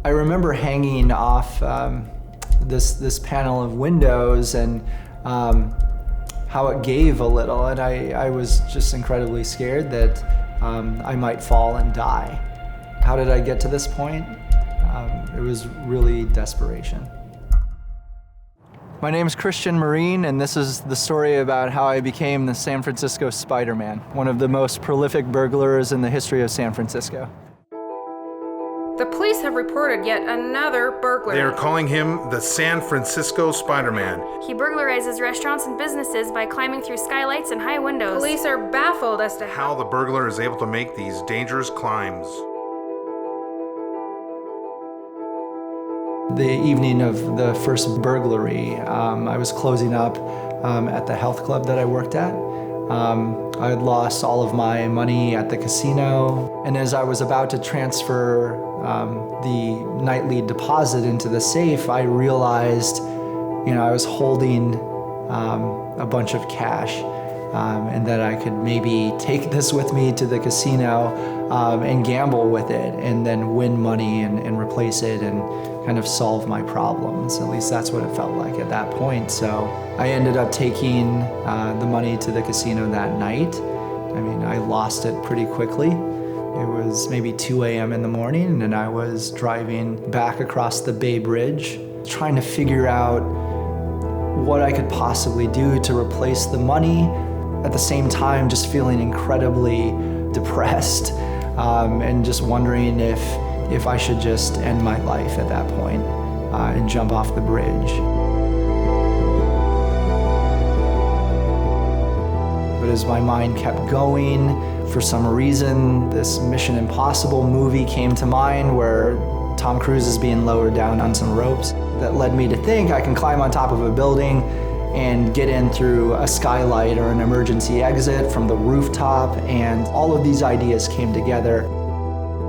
I remember hanging off this panel of windows and how it gave a little, and I was just incredibly scared that I might fall and die. How did I get to this point? It was really desperation. My name is Christian Marine, and this is the story about how I became the San Francisco Spider-Man, one of the most prolific burglars in the history of San Francisco. The police have reported yet another burglary. They are calling him the San Francisco Spider-Man. He burglarizes restaurants and businesses by climbing through skylights and high windows. Police are baffled as to How the burglar is able to make these dangerous climbs. The evening of the first burglary, I was closing up at the health club that I worked at. I had lost all of my money at the casino, and as I was about to transfer the nightly deposit into the safe, I realized, I was holding a bunch of cash, and that I could maybe take this with me to the casino and gamble with it, and then win money and replace it and kind of solve my problems. At least that's what it felt like at that point. So I ended up taking the money to the casino that night. I lost it pretty quickly. It was maybe 2 a.m. in the morning, and I was driving back across the Bay Bridge, trying to figure out what I could possibly do to replace the money. At the same time, just feeling incredibly depressed and just wondering if I should just end my life at that point and jump off the bridge. But as my mind kept going, for some reason, this Mission Impossible movie came to mind where Tom Cruise is being lowered down on some ropes. That led me to think I can climb on top of a building and get in through a skylight or an emergency exit from the rooftop, and all of these ideas came together.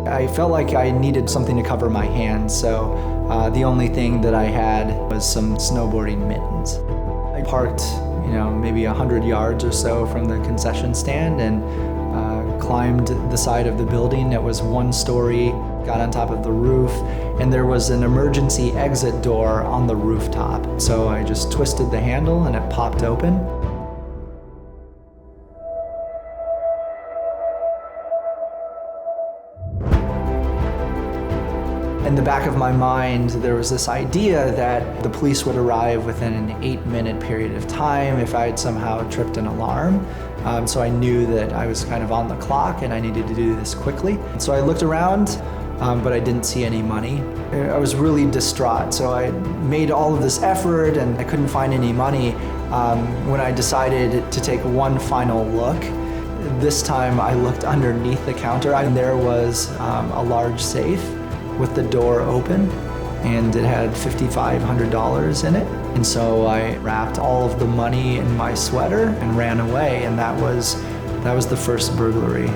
I felt like I needed something to cover my hands, so the only thing that I had was some snowboarding mittens. I parked, maybe 100 yards or so from the concession stand and climbed the side of the building. It was one story, got on top of the roof, and there was an emergency exit door on the rooftop. So I just twisted the handle and it popped open. In the back of my mind, there was this idea that the police would arrive within an 8-minute period of time if I had somehow tripped an alarm. So I knew that I was kind of on the clock and I needed to do this quickly. So I looked around, but I didn't see any money. I was really distraught, so I made all of this effort and I couldn't find any money. When I decided to take one final look, this time I looked underneath the counter and there was a large safe with the door open, and it had $5,500 in it. And so I wrapped all of the money in my sweater and ran away, and that was the first burglary.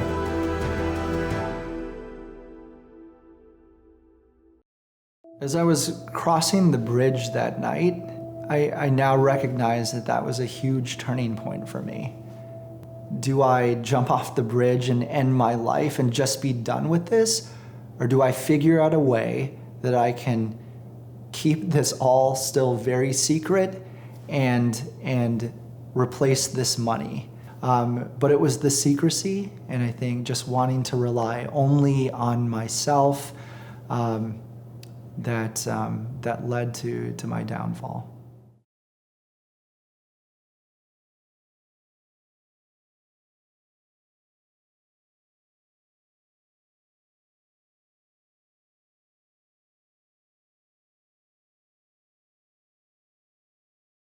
As I was crossing the bridge that night, I now recognize that was a huge turning point for me. Do I jump off the bridge and end my life and just be done with this? Or do I figure out a way that I can keep this all still very secret and replace this money? But it was the secrecy, and I think just wanting to rely only on myself that led to my downfall.